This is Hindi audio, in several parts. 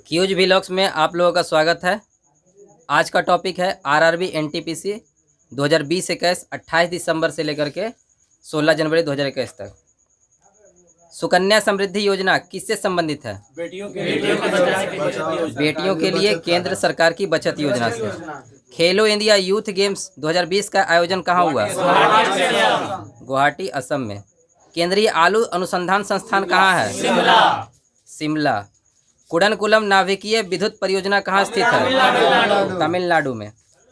क्यूज व्लॉग्स में आप लोगों का स्वागत है। आज का टॉपिक है आरआरबी एनटीपीसी 2020-21 28 दिसंबर से लेकर के 16 जनवरी 2021 तक। सुकन्या समृद्धि योजना किससे संबंधित है? बेटियों के लिए केंद्र सरकार की बचत योजना से। खेलो इंडिया यूथ गेम्स 2020 का आयोजन कहाँ हुआ? गुवाहाटी, असम में। केंद्रीय आलू अनुसंधान संस्थान कहाँ है? शिमला। कुडनकुलम नाभिकीय विद्युत परियोजना कहाँ स्थित है? तमिलनाडु में।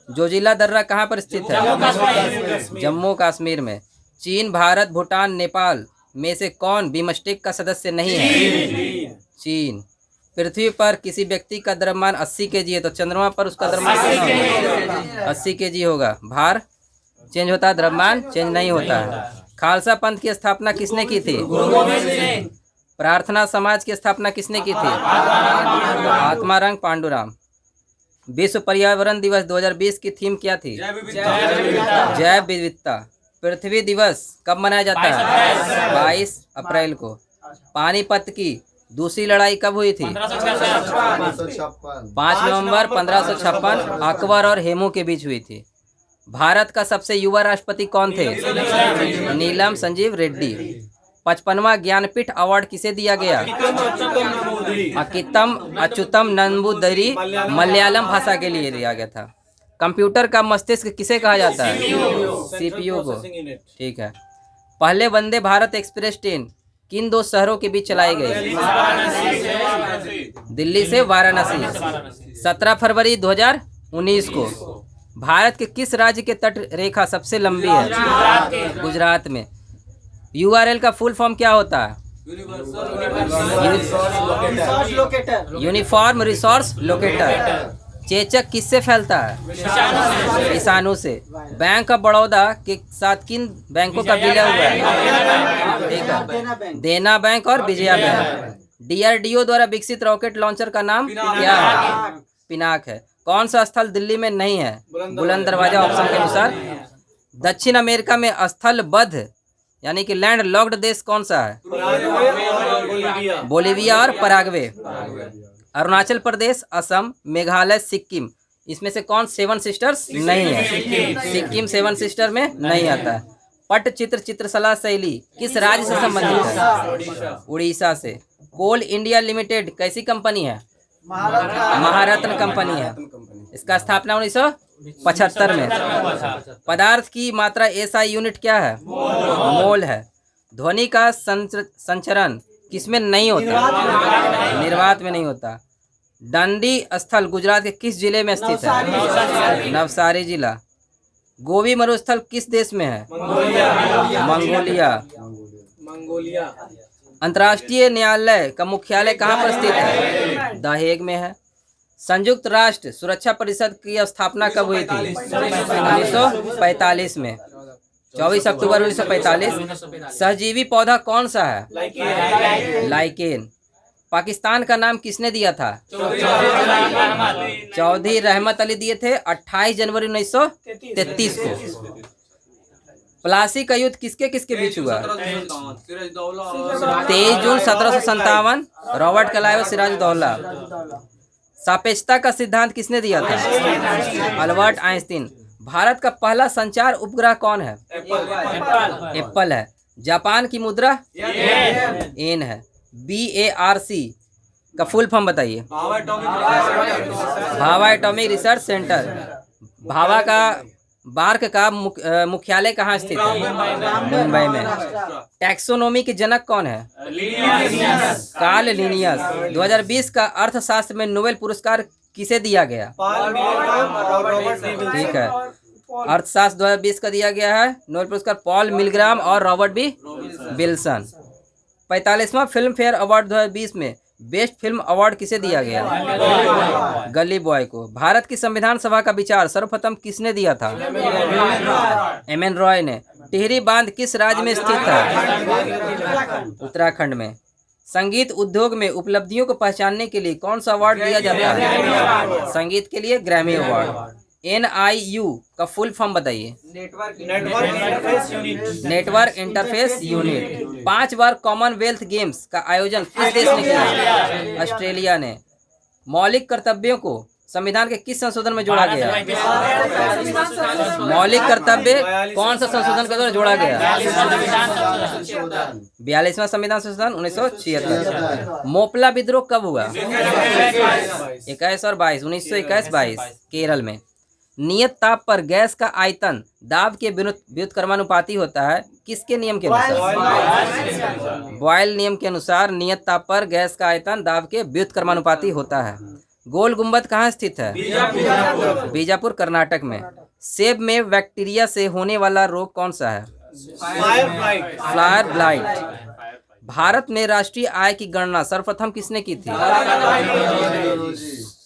जोजिला दर्रा कहाँ पर स्थित है? जम्मू कश्मीर में। चीन, भारत, भूटान, नेपाल में से कौन बिमस्टेक का सदस्य नहीं है? चीन। पृथ्वी पर किसी व्यक्ति का द्रव्यमान 80 केजी है तो चंद्रमा पर उसका द्रव्यमान कितना होगा? 80 केजी होगा। भार चेंज होता है, द्रव्यमान चेंज नहीं होता है। खालसा पंथ की स्थापना किसने की थी? प्रार्थना समाज की स्थापना किसने की थी? आत्माराम पांडुराम। विश्व पर्यावरण दिवस 2020 की थीम क्या थी? जैव विविधता। पृथ्वी दिवस कब मनाया जाता है? 22 अप्रैल को। पानीपत की दूसरी लड़ाई कब हुई थी? 5 नवंबर 1556 अकबर और हेमू के बीच हुई थी। भारत का सबसे युवा राष्ट्रपति कौन थे? नीलम संजीव रेड्डी। 55वां ज्ञानपीठ अवार्ड किसे दिया गया? अकितम अच्युतम नंबूदरी मलयालम भाषा के लिए दिया गया था। कंप्यूटर का मस्तिष्क किसे कहा जाता है? सीपीयू को। ठीक है। पहले वंदे भारत एक्सप्रेस ट्रेन किन दो शहरों के बीच चलाई गई? दिल्ली से वाराणसी। 17 फरवरी 2019 को। भारत के किस राज्य के तट रेखा सबसे लंबी है? गुजरात में। यूआरएल का फुल फॉर्म क्या होता है? Uniform resource locator. चेचक किससे फैलता है? विषाणु से। बैंक ऑफ बड़ौदा के साथ किन बैंकों का विलय हुआ है? ठीक है, देना बैंक और विजया बैंक। डीआरडीओ द्वारा विकसित रॉकेट लॉन्चर का नाम क्या है? पिनाक है। कौन सा स्थल दिल्ली में नहीं है? बुलंद दरवाजा ऑप्शन के अनुसार। दक्षिण अमेरिका में स्थलबद्ध यानी कि लैंड लॉक्ड देश कौन सा है? बोलिविया और पराग्वे। अरुणाचल प्रदेश, असम, मेघालय, सिक्किम, इसमें से कौन 7 सिस्टर्स नहीं है? सिक्किम 7 सिस्टर में नहीं आता है। पट्टचित्र चित्रकला शैली किस राज्य से संबंधित है? उड़ीसा से। कोल इंडिया लिमिटेड कैसी कंपनी है? महारत्न कंपनी है। इसका स्थापना 1975 में। पदार्थ की मात्रा एसआई यूनिट क्या है? मोल है। ध्वनि का संचरण किसमें नहीं होता? निर्वात में नहीं होता। डांडी स्थल गुजरात के किस जिले में स्थित है? नवसारी जिला। गोबी मरुस्थल किस देश में है? मंगोलिया। अंतर्राष्ट्रीय न्यायालय का मुख्यालय कहाँ पर स्थित है? द हेग में है। संयुक्त राष्ट्र सुरक्षा परिषद की स्थापना कब हुई थी? 1945 में। 24 अक्टूबर 1945। सहजीवी पौधा कौन सा है? लाइकेन। पाकिस्तान का नाम किसने दिया था? चौधरी रहमत अली दिए थे 28 जनवरी 1933 को। प्लासी का युद्ध किसके किसके बीच हुआ? 23 जून 1757 रॉबर्ट क्लाइव और सिराजुद्दौला। सापेक्षता का सिद्धांत किसने दिया था? Albert Einstein. भारत का पहला संचार उपग्रह कौन है? एप्पल है। जापान की मुद्रा एन है। BARC का फुल फॉर्म बताइए। Bhabha atomic research centre. Bhabha का बार्क का मुख्यालय कहाँ स्थित है? मुंबई में। टैक्सोनॉमी के जनक कौन है? Karl Linnaeus. 2020 का अर्थशास्त्र में नोबेल पुरस्कार किसे दिया गया? ठीक है, अर्थशास्त्र 2020 का दिया गया है नोबेल पुरस्कार पॉल मिलग्राम और रॉबर्ट बी विल्सन। 45वां फिल्म फेयर अवार्ड 2020 में बेस्ट फिल्म अवार्ड किसे दिया गया? गली बॉय को। भारत की संविधान सभा का विचार सर्वप्रथम किसने दिया था? MN रॉय ने। टिहरी बांध किस राज्य में स्थित है? उत्तराखंड में। संगीत उद्योग में उपलब्धियों को पहचानने के लिए कौन सा अवार्ड दिया जाता है? संगीत के लिए ग्रैमी अवार्ड। NIU का फुल फॉर्म बताइए। Network interface unit. 5 बार कॉमनवेल्थ गेम्स का आयोजन किस देश ने किया? ऑस्ट्रेलिया ने। मौलिक कर्तव्यों को संविधान के किस संशोधन में जोड़ा गया? मौलिक कर्तव्य कौन सा संशोधन के द्वारा जोड़ा गया? 42वां संविधान संशोधन 1976। मोपला विद्रोह कब हुआ? 21 और 22, 1921-22 केरल में। नियत ताप पर गैस का आयतन दाब के व्युत्क्रमानुपाती होता है, किसके नियम के अनुसार? बॉयल नियम के अनुसार नियत ताप पर गैस का आयतन दाब के व्युत्क्रमानुपाती होता है। गोल गुंबद कहाँ स्थित है? बीजापुर कर्नाटक में। सेब में बैक्टीरिया से होने वाला रोग कौन सा है? Flyer blight. भारत में राष्ट्रीय आय की गणना सर्वप्रथम किसने की थी?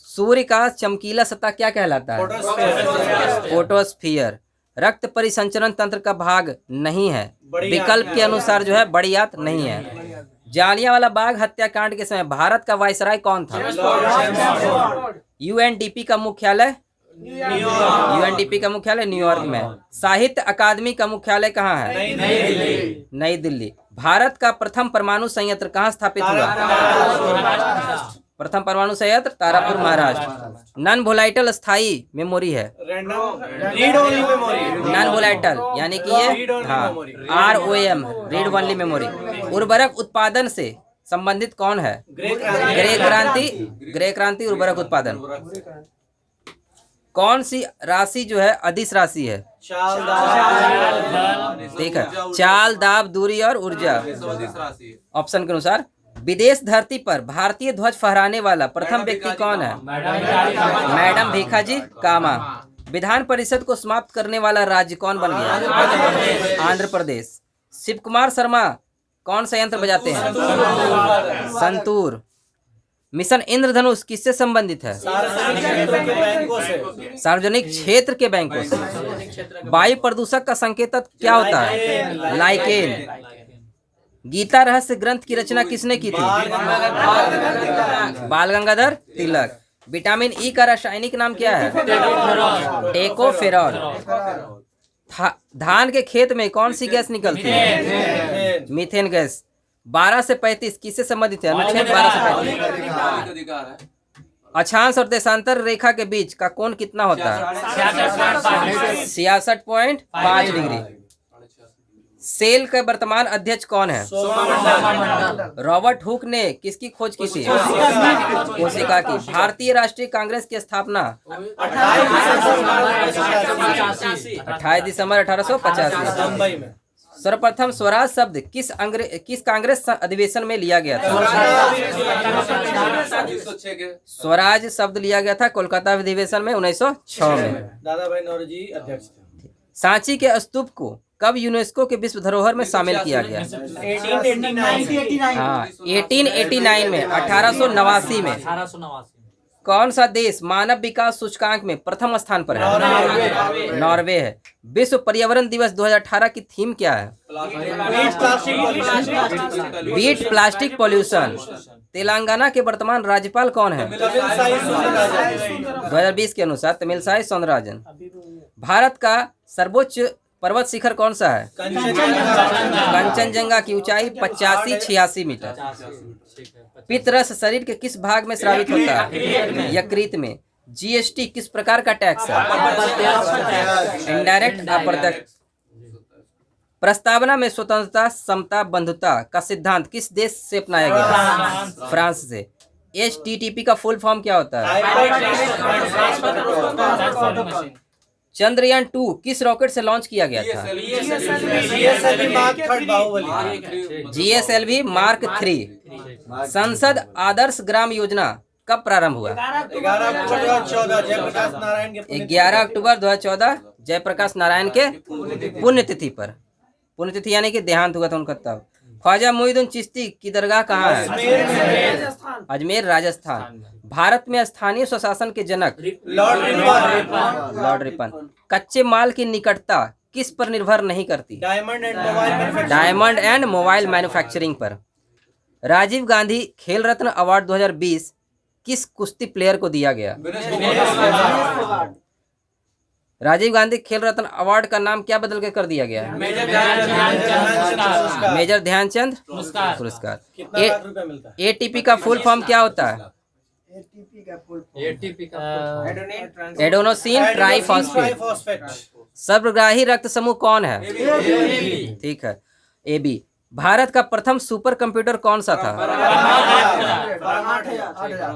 सूर्य का चमकीला सतह क्या कहलाता है? फोटोस्फीयर। रक्त परिसंचरण तंत्र का भाग नहीं है, विकल्प के अनुसार जो है बढ़ियात नहीं है। जालियांवाला बाग हत्याकांड के समय भारत का वायसराय कौन था? यूएनडीपी का मुख्यालय न्यूयॉर्क में। साहित्य अकादमी का मुख्यालय कहाँ है? नई दिल्ली। भारत का प्रथम परमाणु संयंत्र कहाँ स्थापित हुआ? प्रथम परमाणु संयंत्र तारापुर, महाराष्ट्र। नॉन वोलाटाइल स्थायी मेमोरी है, नॉन वोलाटाइल यानी कि ये ROM रीड ओनली मेमोरी। उर्वरक उत्पादन से संबंधित कौन है? ग्रे क्रांति उर्वरक उत्पादन। कौन सी राशि जो है अदिश राशि है? ठीक है, चाल, दाब, दूरी और ऊर्जा। ऑप्शन के अनुसार। विदेश धरती पर भारतीय ध्वज फहराने वाला प्रथम व्यक्ति कौन है? मैडम भीखाजी कामा। विधान परिषद को समाप्त करने वाला राज्य कौन बन गया? आंध्र प्रदेश। शिव कुमार शर्मा कौन सा यंत्र बजाते हैं? संतूर। मिशन इंद्रधनुष किससे संबंधित है? सार्वजनिक क्षेत्र के बैंकों से। वायु प्रदूषक का संकेतक क्या होता है? लाइकेन। गीता रहस्य ग्रंथ की रचना किसने की थी? बाल गंगाधर तिलक। विटामिन ई का रासायनिक नाम क्या है? टेकोफेरॉल। धान के खेत में कौन सी गैस निकलती है? Methane gas. 12 से 35 किससे संबंधित है? अनुच्छेद 12 से 35। अक्षांश और देशांतर रेखा के बीच का कोण कितना होता है? 66.5 डिग्री। सेल का वर्तमान अध्यक्ष कौन है? रॉबर्ट हुक ने किसकी खोज की थी? कोशिका की। भारतीय राष्ट्रीय कांग्रेस की स्थापना 28 दिसंबर 1885 में। सर्वप्रथम स्वराज शब्द किस कांग्रेस अधिवेशन में लिया गया था? स्वराज शब्द लिया गया था कोलकाता अधिवेशन में 1906 में। दादा भाई नौरोजी अध्यक्ष थे। सांची के स्तूप को कब यूनेस्को के विश्व धरोहर में शामिल किया गया? 1889 में, 1889 में। कौन सा देश मानव विकास सूचकांक में प्रथम स्थान पर है? नॉर्वे है। विश्व पर्यावरण दिवस 2018 की थीम क्या है? Beat plastic pollution. तेलंगाना के वर्तमान राज्यपाल कौन है? 2020 के अनुसार तमिलसाई सौंदरराजन। भारत का सर्वोच्च पर्वत शिखर कौन सा है? कंचनजंगा की ऊंचाई 85-86 मीटर। पित्तरस शरीर के किस भाग में स्रावित होता है? यकृत में। जीएसटी किस प्रकार का टैक्स है? इनडायरेक्ट अप्रत्यक्ष। प्रस्तावना में स्वतंत्रता, समता, बंधुता का सिद्धांत किस देश से अपनाया गया? फ्रांस से। HTTP का फुल फॉर्म क्या होता है? चंद्रयान 2 किस रॉकेट से लॉन्च किया गया था? GSLV mark 3। संसद आदर्श ग्राम योजना कब प्रारंभ हुआ? 11 अक्टूबर 2014 जयप्रकाश नारायण के पुण्यतिथि पर। पुण्यतिथि यानी कि देहांत हुआ था उनका तब। ख्वाजा मोइनुद्दीन चिश्ती की दरगाह कहाँ है? अजमेर, राजस्थान। भारत में स्थानीय स्वशासन के जनक लॉर्ड रिपन। कच्चे माल की निकटता किस पर निर्भर नहीं करती? डायमंड एंड मोबाइल मैन्युफैक्चरिंग पर। राजीव गांधी खेल रत्न अवार्ड 2020 किस कुश्ती प्लेयर को दिया गया? राजीव गांधी खेल रत्न अवार्ड का नाम क्या बदल के कर दिया गया? मेजर ध्यानचंद पुरस्कार। ATP का फुल फॉर्म क्या होता है? Adenosine triphosphate. सर्वग्राही रक्त समूह कौन है? ठीक है। A B. भारत का प्रथम सुपर कंप्यूटर कौन सा था?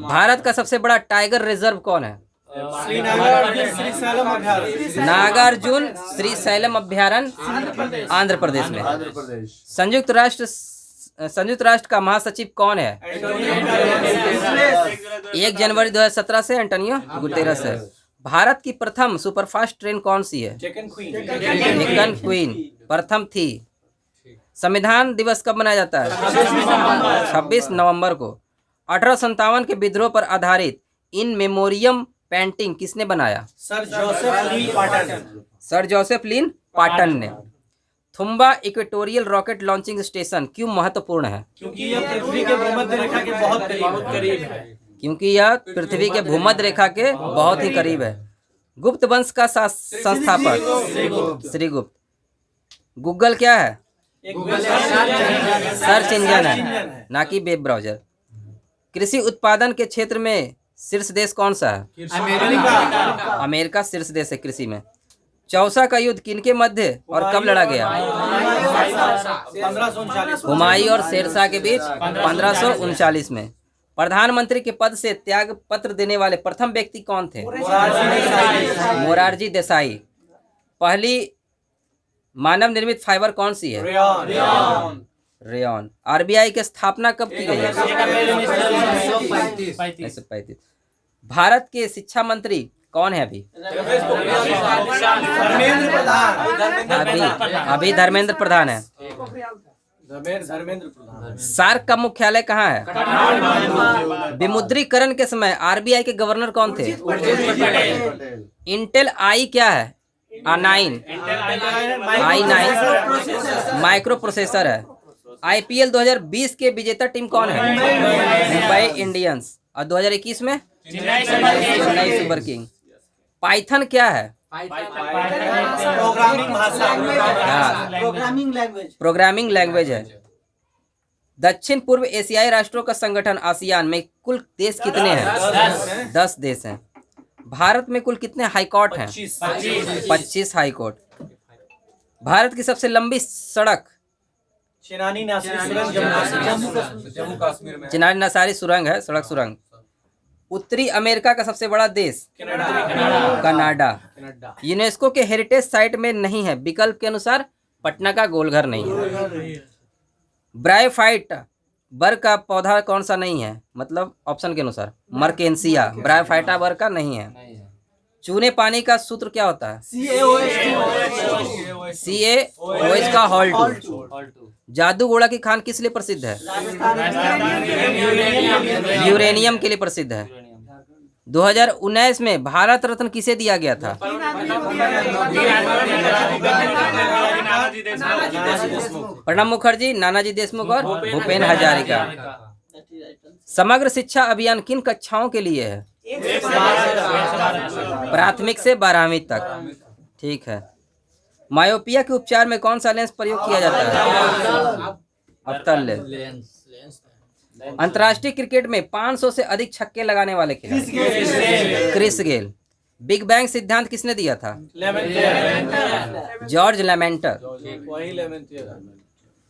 भारत का सबसे बड़ा टाइगर रिजर्व कौन है? नागार्जुन श्रीशैलम अभ्यारण्य आंध्र प्रदेश में। संयुक्त राष्ट्र का महासचिव कौन है? 1 जनवरी 2017 से एंटोनियो गुतेरस है। भारत की प्रथम सुपरफास्ट ट्रेन कौन सी है? डेक्कन क्वीन प्रथम थी। संविधान दिवस कब मनाया जाता है? 26 नवंबर को। 1857 के विद्रोह पर आधारित इन मेमोरियम पेंटिंग किसने बनाया? सर जोसेफ लीन पाटन ने। Thumba equatorial rocket launching station क्यों महत्वपूर्ण है? क्योंकि यह पृथ्वी के भूमध्य रेखा के बहुत करीब है। क्योंकि यह पृथ्वी के भूमध्य रेखा के बहुत ही करीब है। गुप्त वंश का संस्थापक श्रीगुप्त। गूगल क्या है? सर्च इंजन है, ना कि वेब ब्राउजर। कृषि उत्पादन के क्षेत्र में शीर्ष देश कौन सा है? अमेरिका शीर्ष देश है कृषि में। चौसा का युद्ध किनके मध्य और कब लड़ा गया? हुमायूं और शेरशाह के बीच 1539 में। प्रधानमंत्री के पद से त्याग पत्र देने वाले प्रथम व्यक्ति कौन थे? मोरारजी देसाई। पहली मानव निर्मित फाइबर कौन सी है? रेयॉन। आरबीआई की स्थापना कब की गई है? 1935। भारत के शिक्षा मंत्री कौन है अभी? अभी धर्मेंद्र प्रधान है। सार्क का मुख्यालय कहाँ है? विमुद्रीकरण के समय आरबीआई के गवर्नर कौन थे? इंटेल आई क्या है? i9 माइक्रो प्रोसेसर है। आईपीएल 2020 के विजेता टीम कौन है? मुंबई इंडियंस। और 2021 में चेन्नई सुपर किंग। पाइथन क्या है? प्रोग्रामिंग लैंग्वेज है। दक्षिण पूर्व एशियाई राष्ट्रों का संगठन आसियान में कुल देश कितने हैं? 10 देश हैं। भारत में कुल कितने हाई कोर्ट हैं? 25 हाई कोर्ट। भारत की सबसे लंबी सड़क चिनानी नसारी सुरंग है, सड़क सुरंग। उत्तरी अमेरिका का सबसे बड़ा देश कनाडा। यूनेस्को के हेरिटेज साइट में नहीं है, विकल्प के अनुसार पटना का गोलघर नहीं है। ब्रायोफाइट वर्ग का पौधा कौन सा नहीं है? मतलब ऑप्शन के अनुसार मर्केंसिया ब्रायोफाइटा वर्ग का नहीं है। चूने पानी का सूत्र क्या होता है? CaOH का हॉल। जादू घोड़ा की खान किस लिए प्रसिद्ध है? यूरेनियम के लिए प्रसिद्ध है। 2019 में भारत रत्न किसे दिया गया था? प्रणब मुखर्जी, नानाजी देशमुख और भूपेन हजारिका। समग्र शिक्षा अभियान किन कक्षाओं के लिए है? प्राथमिक से 12वीं तक। ठीक है। मायोपिया के उपचार में कौन सा लेंस प्रयोग किया जाता है? अवतल लेंस। अंतर्राष्ट्रीय क्रिकेट में 500 से अधिक छक्के लगाने वाले खिलाड़ी क्रिस गेल। बिग बैंग सिद्धांत किसने दिया था? जॉर्ज लेमेंटर।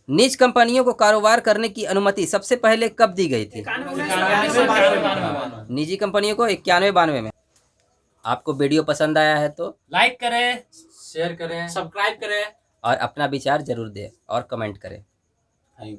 निजी कंपनियों को कारोबार करने की अनुमति सबसे पहले कब दी गई थी? निजी कंपनियों को 91-92 में। आपको वीडियो पसंद आया है तो लाइक करें, शेयर करें, सब्सक्राइब करें और अपना विचार जरूर दें और कमेंट करें। Thank you.